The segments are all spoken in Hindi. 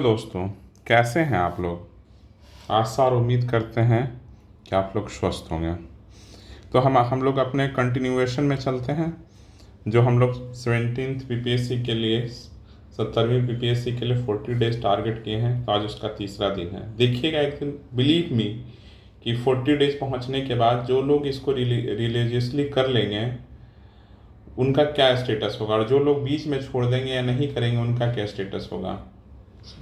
दोस्तों, कैसे हैं आप लोग। आशा और उम्मीद करते हैं कि आप लोग स्वस्थ होंगे। तो हम लोग अपने कंटिन्यूएशन में चलते हैं। जो हम लोग 17th पीपीएससी के लिए 17वीं पीपीएससी के लिए 40 डेज टारगेट किए हैं, तो आज उसका तीसरा दिन है। देखिएगा एक दिन, बिलीव मी कि 40 डेज पहुंचने के बाद जो लोग इसको रिलीजियसली कर लेंगे उनका क्या स्टेटस होगा, और जो लोग बीच में छोड़ देंगे या नहीं करेंगे उनका क्या स्टेटस होगा।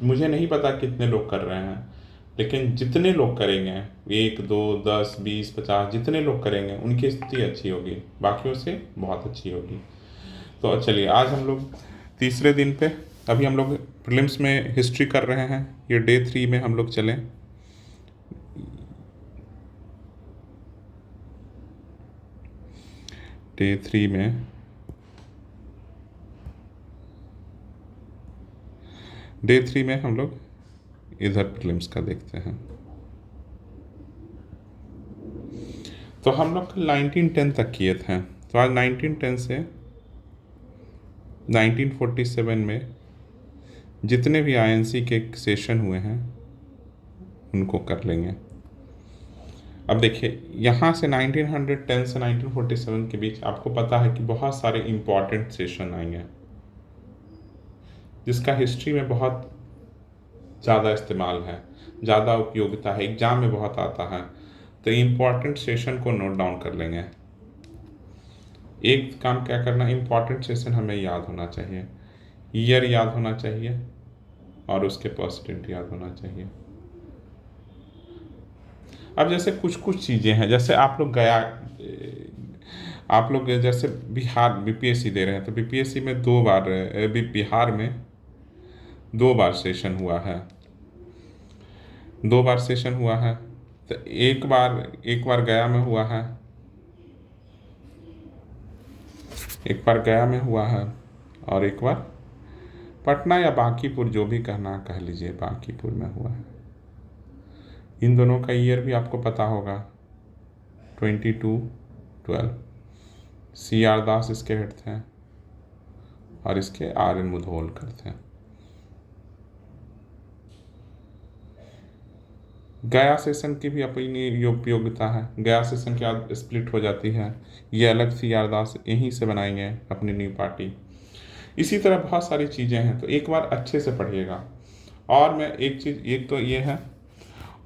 मुझे नहीं पता कितने लोग कर रहे हैं, लेकिन जितने लोग करेंगे, 1 2 10 20 50, जितने लोग करेंगे उनकी स्थिति अच्छी होगी, बाकियों से बहुत अच्छी होगी। तो चलिए, आज हम लोग तीसरे दिन पे, अभी हम लोग प्रीलिम्स में हिस्ट्री कर रहे हैं। ये डे 3 में हम लोग चलें। डे 3 में हम लोग इधर प्रीलिम्स का देखते हैं। तो हम लोग 1910 तक किए थे, तो आज 1910 से 1947 में जितने भी आईएनसी के सेशन हुए हैं उनको कर लेंगे। अब देखिए, यहाँ से 1910 से 1947 के बीच आपको पता है कि बहुत सारे इम्पॉर्टेंट सेशन आएंगे, जिसका हिस्ट्री में बहुत ज़्यादा इस्तेमाल है, ज़्यादा उपयोगिता है, एग्जाम में बहुत आता है। तो इम्पॉर्टेंट सेशन को नोट डाउन कर लेंगे। एक काम क्या करना, इम्पॉर्टेंट सेशन हमें याद होना चाहिए, ईयर याद होना चाहिए और उसके परसेंट याद होना चाहिए। अब जैसे कुछ कुछ चीज़ें हैं, जैसे आप लोग जैसे बिहार बीपीएससी दे रहे हैं, तो बीपीएससी में बिहार में 2 बार सेशन हुआ है। 2 बार सेशन हुआ है। तो एक बार गया में हुआ है, एक बार गया में हुआ है और एक बार पटना या बांकीपुर, जो भी कहना कह लीजिए, बांकीपुर में हुआ है। इन दोनों का ईयर भी आपको पता होगा, 2212। CR दास इसके हेड थे और इसके RN मुधोलकर थे। गया सेशन की भी अपनी उपयोगिता है। गया सेशन के बाद स्प्लिट हो जाती है, ये अलग CR दास यहीं से बनाएंगे अपनी न्यू पार्टी। इसी तरह बहुत सारी चीज़ें हैं, तो एक बार अच्छे से पढ़िएगा। और मैं एक तो ये है,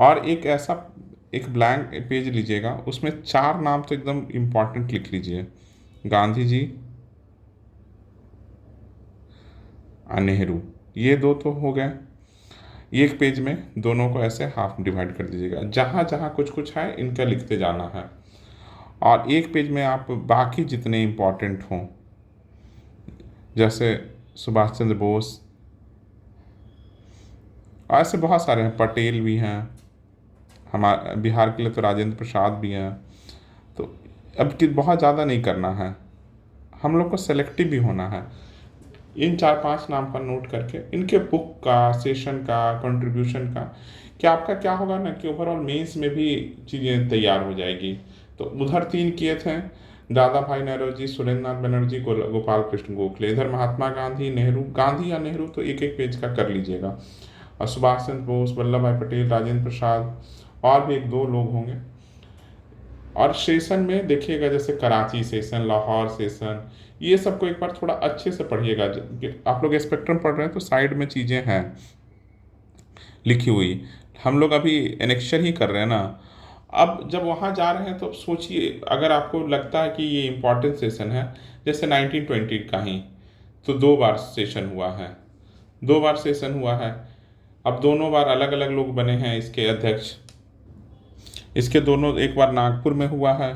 और एक ब्लैंक पेज लीजिएगा, उसमें 4 नाम तो एकदम इम्पॉर्टेंट लिख लीजिए, गांधी जी और नेहरू। ये 2 तो हो गए। एक पेज में दोनों को ऐसे हाफ डिवाइड कर दीजिएगा, जहाँ जहाँ कुछ कुछ है इनका लिखते जाना है। और एक पेज में आप बाकी जितने इम्पोर्टेंट हों, जैसे सुभाष चंद्र बोस, ऐसे बहुत सारे हैं, पटेल भी हैं, हमारे बिहार के लिए तो राजेंद्र प्रसाद भी हैं। तो अब कि बहुत ज़्यादा नहीं करना है, हम लोग को सेलेक्टिव भी होना है। इन 4 5 नाम का नोट करके इनके बुक का, सेशन का, कंट्रीब्यूशन का, क्या आपका क्या होगा ना कि ओवरऑल मेंस में भी चीज़ें तैयार हो जाएगी। तो उधर 3 किए थे, दादा भाई नौरोजी, सुरेंद्र नाथ बनर्जी, गोपाल कृष्ण गोखले। इधर महात्मा गांधी, नेहरू, गांधी या नेहरू तो एक एक पेज का कर लीजिएगा, और सुभाष चंद्र बोस, वल्लभ भाई पटेल, राजेंद्र प्रसाद, और भी 1 2 लोग होंगे। और सेशन में देखिएगा, जैसे कराची सेशन, लाहौर सेशन, ये सबको एक बार थोड़ा अच्छे से पढ़िएगा। आप लोग स्पेक्ट्रम पढ़ रहे हैं तो साइड में चीज़ें हैं लिखी हुई, हम लोग अभी एनेक्चर ही कर रहे हैं ना। अब जब वहाँ जा रहे हैं तो सोचिए, अगर आपको लगता है कि ये इम्पोर्टेंट सेशन है, जैसे 1920 का ही, तो 2 बार सेशन हुआ है, 2 बार सेशन हुआ है। अब दोनों बार अलग अलग लोग बने हैं इसके अध्यक्ष। इसके दोनों, एक बार नागपुर में हुआ है,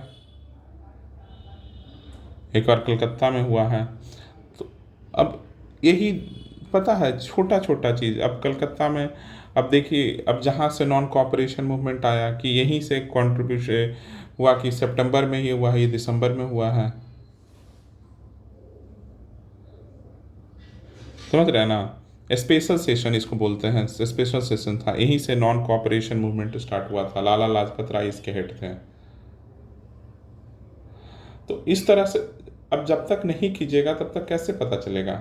एक बार कलकत्ता में हुआ है। तो अब यही पता है, छोटा छोटा चीज़। अब कलकत्ता में, अब देखिए, अब जहाँ से नॉन कॉपरेशन मूवमेंट आया, कि यहीं से कंट्रीब्यूशन हुआ, कि सितंबर में ही हुआ है, ये दिसंबर में हुआ है, समझ रहे हैं ना। स्पेशल सेशन इसको बोलते हैं, स्पेशल सेशन था, यहीं से नॉन कॉपरेशन मूवमेंट स्टार्ट हुआ था, लाला लाजपत राय इसके हेड थे। तो इस तरह से अब जब तक नहीं कीजिएगा तब तक कैसे पता चलेगा।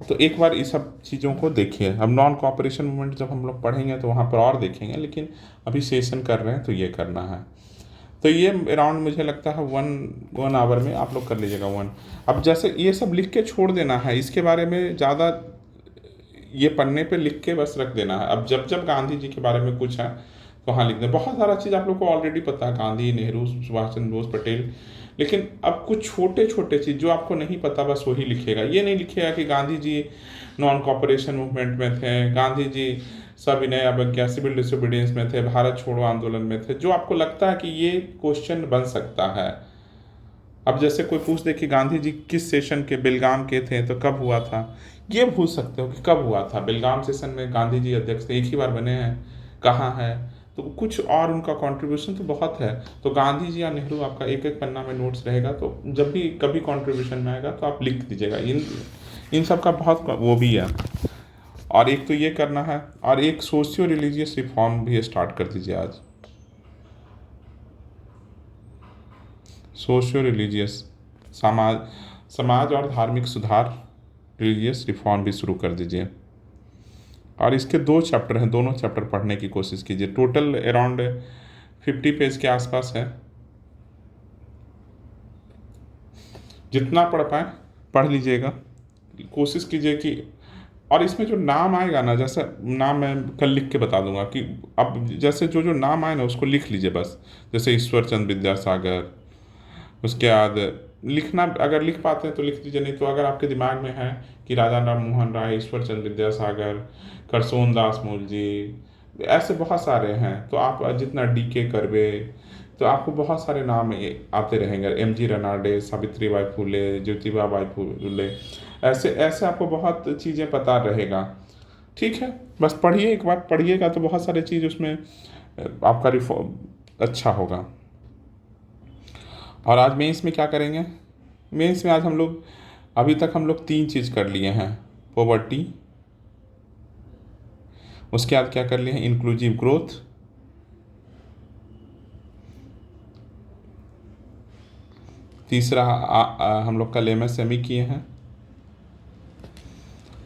तो एक बार इस सब चीज़ों को देखिए। अब नॉन कोऑपरेशन मूवमेंट जब हम लोग पढ़ेंगे तो वहाँ पर और देखेंगे, लेकिन अभी सेशन कर रहे हैं तो ये करना है। तो ये अराउंड मुझे लगता है वन आवर में आप लोग कर लीजिएगा वन। अब जैसे ये सब लिख के छोड़ देना है, इसके बारे में ज़्यादा ये पन्ने पे लिख के बस रख देना है। अब जब जब गांधी जी के बारे में कुछ है तो हाँ लिख दें। बहुत सारा चीज़ आप लोग को ऑलरेडी पता है, गांधी, नेहरू, सुभाष चंद्र बोस, पटेल, लेकिन अब कुछ छोटे छोटे चीज़ जो आपको नहीं पता बस वही लिखेगा। ये नहीं लिखेगा कि Gandhi ji non cooperation movement में थे, गांधी जी सविनय अवज्ञा सिविल डिसोबीडियंस में थे, भारत छोड़ो आंदोलन में थे, जो आपको लगता है कि ये क्वेश्चन बन सकता है। अब जैसे कोई पूछ दे कि गांधी जी किस सेशन के बेलगाम के थे तो कब हुआ था, ये पूछ सकते हो कि कब हुआ था। बेलगाम सेशन में गांधी जी अध्यक्ष थे, एक ही बार बने हैं, कहाँ है, तो कुछ और उनका कंट्रीब्यूशन तो बहुत है। तो गांधी जी या नेहरू आपका एक एक पन्ना में नोट्स रहेगा, तो जब भी कभी कंट्रीब्यूशन में आएगा तो आप लिख दीजिएगा। इन सब का बहुत वो भी है। और एक तो ये करना है, और एक सोशियो रिलीजियस रिफॉर्म भी स्टार्ट कर दीजिए आज। सोशियो रिलीजियस समाज समाज और धार्मिक सुधार, रिलीजियस रिफॉर्म भी शुरू कर दीजिए। और इसके 2 चैप्टर हैं, दोनों चैप्टर पढ़ने की कोशिश कीजिए। टोटल अराउंड 50 पेज के आसपास है। जितना पढ़ पाए पढ़ लीजिएगा, कोशिश कीजिए कि, और इसमें जो नाम आएगा ना, जैसे नाम मैं कल लिख के बता दूंगा कि अब जैसे जो जो नाम आए ना उसको लिख लीजिए बस। जैसे ईश्वर चंद्र विद्यासागर, उसके बाद लिखना अगर लिख पाते हैं तो लिख दीजिए, नहीं तो अगर आपके दिमाग में है कि राजा राम मोहन राय, ईश्वर चंद्र विद्यासागर, करसोन दास मूलजी, ऐसे बहुत सारे हैं, तो आप जितना DK करवे, तो आपको बहुत सारे नाम आते रहेंगे। MG रनाडे, सावित्री बाई फुले, ज्योतिबा बाई फुले, ऐसे ऐसे आपको बहुत चीज़ें पता रहेगा। ठीक है, बस पढ़िए, एक बार पढ़िएगा तो बहुत सारी चीज़ उसमें आपका रिफॉर्म अच्छा होगा। और आज मेंस में क्या करेंगे? मेंस में आज हम लोग, अभी तक हम लोग 3 चीज़ कर लिए हैं। पॉवर्टी, उसके बाद क्या कर लिए हैं? इंक्लूसिव ग्रोथ, तीसरा हम लोग कल MSME किए हैं।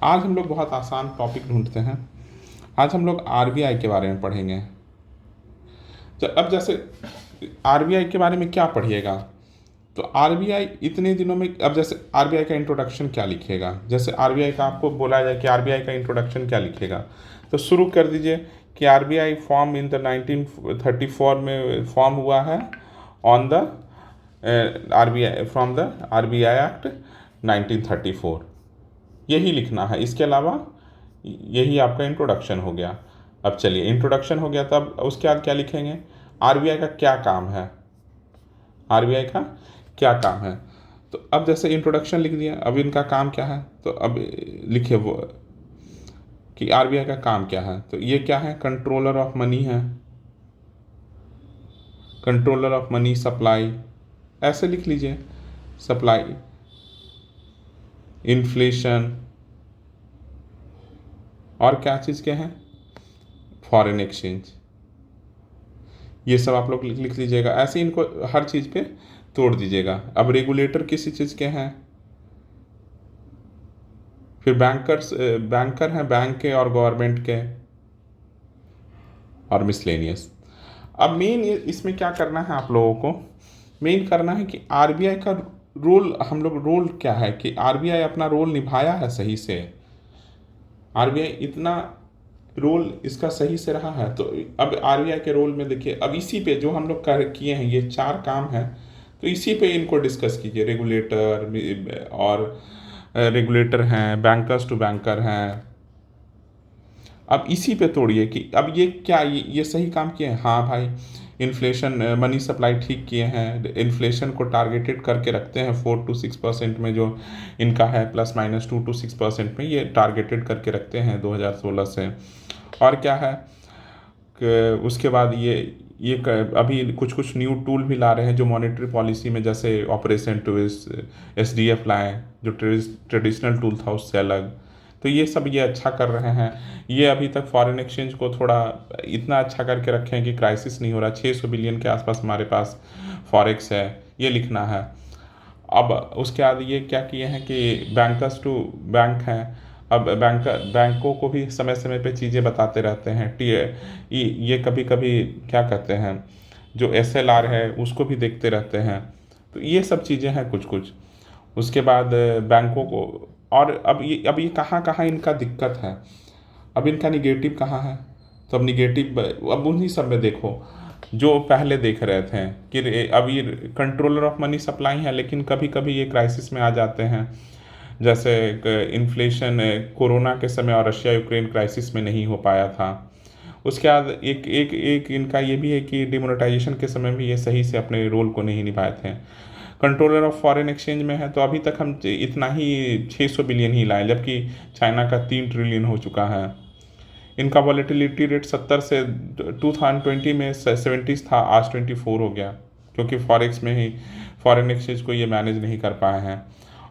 आज हम लोग बहुत आसान टॉपिक ढूंढते हैं। आज हम लोग RBI के बारे में पढ़ेंगे। तो अब जैसे RBI के बारे में क्या पढ़िएगा, तो RBI इतने दिनों में, अब जैसे RBI का इंट्रोडक्शन क्या लिखिएगा, जैसे RBI का आपको बोला जाए कि RBI का इंट्रोडक्शन क्या लिखिएगा, तो शुरू कर दीजिए कि RBI फॉर्म इन द 1934 में फॉर्म हुआ है on the RBI from the RBI act 1934, यही लिखना है। इसके अलावा यही आपका इंट्रोडक्शन हो गया। अब चलिए, इंट्रोडक्शन हो गया, तब उसके बाद क्या लिखेंगे? RBI का क्या काम है, RBI का क्या काम है। तो अब जैसे इंट्रोडक्शन लिख दिया, अब इनका काम क्या है, तो अब लिखे वो कि RBI का काम क्या है। तो ये क्या है? कंट्रोलर ऑफ मनी है, कंट्रोलर ऑफ मनी सप्लाई, ऐसे लिख लीजिए, सप्लाई, इन्फ्लेशन, और क्या चीज़ के हैं? फॉरेन एक्सचेंज, ये सब आप लोग लिख लीजिएगा। ऐसे इनको हर चीज़ पे तोड़ दीजिएगा। अब रेगुलेटर किसी चीज़ के हैं, फिर बैंकर हैं बैंक के और गवर्नमेंट के, और मिसलेनियस। अब मेन इसमें क्या करना है आप लोगों को? मेन करना है कि RBI का रोल, हम लोग रोल क्या है कि RBI अपना रोल निभाया है सही से, RBI इतना रोल इसका सही से रहा है। तो अब RBI के रोल में देखिए, अब इसी पे जो हम लोग किए हैं, ये 4 काम हैं, तो इसी पे इनको डिस्कस कीजिए। रेगुलेटर और रेगुलेटर हैं, बैंकर्स टू बैंकर हैं, अब इसी पे तोड़िए कि अब ये क्या, ये सही काम किए हैं। हाँ भाई, इन्फ्लेशन मनी सप्लाई ठीक किए हैं, इन्फ्लेशन को टारगेटेड करके रखते हैं 4 to 6% में, जो इनका है ±2 to 6% में, ये टारगेटेड करके रखते हैं 2016 से। और क्या है कि उसके बाद ये अभी कुछ न्यू टूल भी ला रहे हैं जो मॉनेटरी पॉलिसी में, जैसे ऑपरेशन ट्विस्ट, SDF लाएँ, जो ट्रेडिशनल टूल था उससे अलग। तो ये सब ये अच्छा कर रहे हैं। ये अभी तक फॉरेन एक्सचेंज को थोड़ा इतना अच्छा करके रखे हैं कि क्राइसिस नहीं हो रहा। 600 बिलियन के आसपास हमारे पास फॉरेक्स है, ये लिखना है। अब उसके बाद ये क्या किए हैं कि बैंकर्स टू बैंक हैं, अब बैंकों को भी समय समय पे चीज़ें बताते रहते हैं। ये कभी कभी क्या कहते हैं, जो SLR है उसको भी देखते रहते हैं। तो ये सब चीज़ें हैं कुछ कुछ। उसके बाद बैंकों को, और अब ये कहाँ कहाँ इनका दिक्कत है, अब इनका निगेटिव कहाँ है। तो अब निगेटिव अब उन्हीं सब में देखो, जो पहले देख रहे थे कि अब ये कंट्रोलर ऑफ मनी सप्लाई है, लेकिन कभी कभी ये क्राइसिस में आ जाते हैं। जैसे इन्फ्लेशन कोरोना के समय और रशिया यूक्रेन क्राइसिस में नहीं हो पाया था। उसके बाद एक एक एक इनका ये भी है कि डिमोनेटाइजेशन के समय भी ये सही से अपने रोल को नहीं निभाए थे। कंट्रोलर ऑफ फॉरेन एक्सचेंज में है, तो अभी तक हम इतना ही 600 बिलियन ही लाए, जबकि चाइना का 3 ट्रिलियन हो चुका है। इनका वॉलेटिलिटी रेट 70 से 2020 में 70 था, आज 24 हो गया, क्योंकि फॉरेक्स में ही फॉरेन एक्सचेंज को ये मैनेज नहीं कर पाए हैं।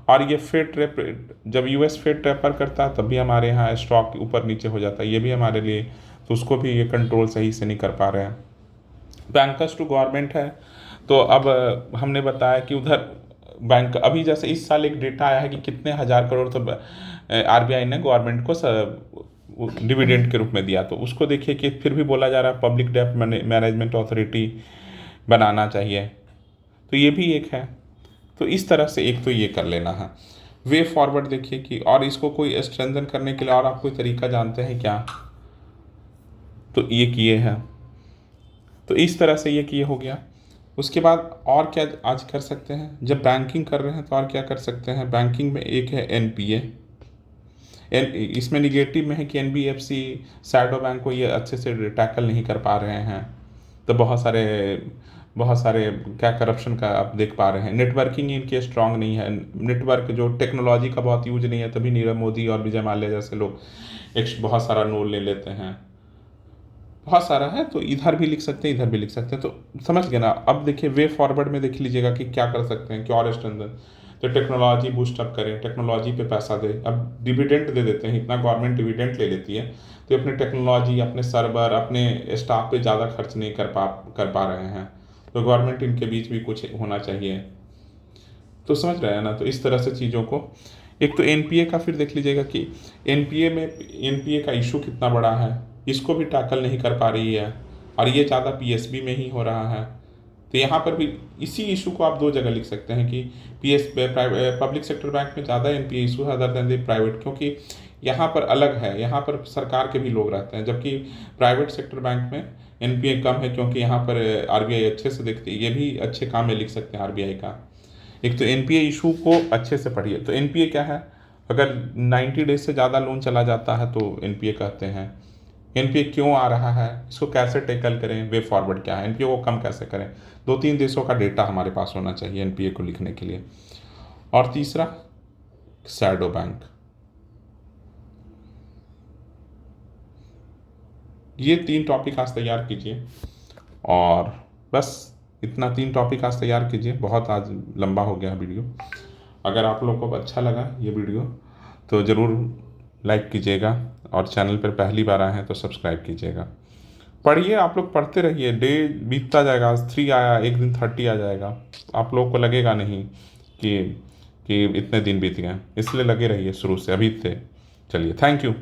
और ये फेड ट्रैप, जब US फेड ट्रैपर करता है तब भी हमारे यहाँ स्टॉक ऊपर नीचे हो जाता है, ये भी हमारे लिए, तो उसको भी ये कंट्रोल सही से नहीं कर पा रहे हैं। बैंकर्स टू गवर्नमेंट है, तो अब हमने बताया कि उधर बैंक, अभी जैसे इस साल एक डेटा आया है कि कितने हज़ार करोड़ तो RBI ने गवर्नमेंट को डिविडेंड के रूप में दिया। तो उसको देखिए कि फिर भी बोला जा रहा है पब्लिक डेब्ट मैनेजमेंट अथॉरिटी बनाना चाहिए, तो ये भी एक है। तो इस तरह से एक तो ये कर लेना है। वे फॉरवर्ड देखिए कि, और इसको कोई स्ट्रेंथन करने के लिए और आप कोई तरीका जानते हैं क्या, तो ये किए हैं, तो इस तरह से ये किए हो गया। उसके बाद और क्या आज कर सकते हैं, जब बैंकिंग कर रहे हैं तो और क्या कर सकते हैं। बैंकिंग में एक है NPA, इसमें निगेटिव में है कि NBFC शैडो बैंक को ये अच्छे से टैकल नहीं कर पा रहे हैं, तो बहुत सारे क्या करप्शन का आप देख पा रहे हैं। नेटवर्किंग इनके स्ट्रांग नहीं है, नेटवर्क जो टेक्नोलॉजी का बहुत यूज नहीं है, तभी नीरव मोदी और विजय माल्या जैसे लोग एक बहुत सारा लोन ले लेते हैं। बहुत सारा है, तो इधर भी लिख सकते हैं, इधर भी लिख सकते हैं, तो समझ गए ना। अब देखिए वे फॉरवर्ड में देख लीजिएगा कि क्या कर सकते हैं, क्या और स्ट्रेंथन। तो टेक्नोलॉजी बूस्ट अप करें, टेक्नोलॉजी पे पैसा दे, अब डिविडेंड दे देते हैं, इतना गवर्नमेंट डिविडेंड ले लेती है, तो अपने टेक्नोलॉजी, अपने सर्वर, अपने स्टाफ पे ज़्यादा खर्च नहीं कर पा रहे हैं, तो गवर्नमेंट इनके बीच भी कुछ होना चाहिए। तो समझ रहे हैं ना। तो इस तरह से चीज़ों को, एक तो NPA का फिर देख लीजिएगा कि NPA का इशू कितना बड़ा है, इसको भी टैकल नहीं कर पा रही है, और ये ज़्यादा PSB में ही हो रहा है। तो यहाँ पर भी इसी इशू को आप दो जगह लिख सकते हैं कि पब्लिक सेक्टर बैंक में ज़्यादा NPA इशू है अदर देन द प्राइवेट, क्योंकि यहाँ पर अलग है, यहाँ पर सरकार के भी लोग रहते हैं, जबकि प्राइवेट सेक्टर बैंक में NPA कम है, क्योंकि यहाँ पर RBI अच्छे से देखती है। ये भी अच्छे काम में लिख सकते हैं RBI का। एक तो NPA इशू को अच्छे से पढ़िए। तो NPA क्या है, अगर 90 डेज से ज़्यादा लोन चला जाता है तो NPA कहते हैं। NPA क्यों आ रहा है, इसको कैसे टैकल करें, वे फॉरवर्ड क्या है, NPA को कम कैसे करें। 2-3 देशों का डेटा हमारे पास होना चाहिए NPA को लिखने के लिए। और तीसरा शैडो बैंक, ये 3 टॉपिक आज तैयार कीजिए, और बस इतना 3 टॉपिक आज तैयार कीजिए। बहुत आज लंबा हो गया वीडियो। अगर आप लोग को अच्छा लगा ये वीडियो तो ज़रूर लाइक कीजिएगा, और चैनल पर पहली बार आए हैं तो सब्सक्राइब कीजिएगा। पढ़िए, आप लोग पढ़ते रहिए, डे बीतता जाएगा। आज 3 आया, एक दिन 30 आ जाएगा, आप लोग को लगेगा नहीं कि इतने दिन बीत गए, इसलिए लगे रहिए शुरू से, अभी से। चलिए, थैंक यू।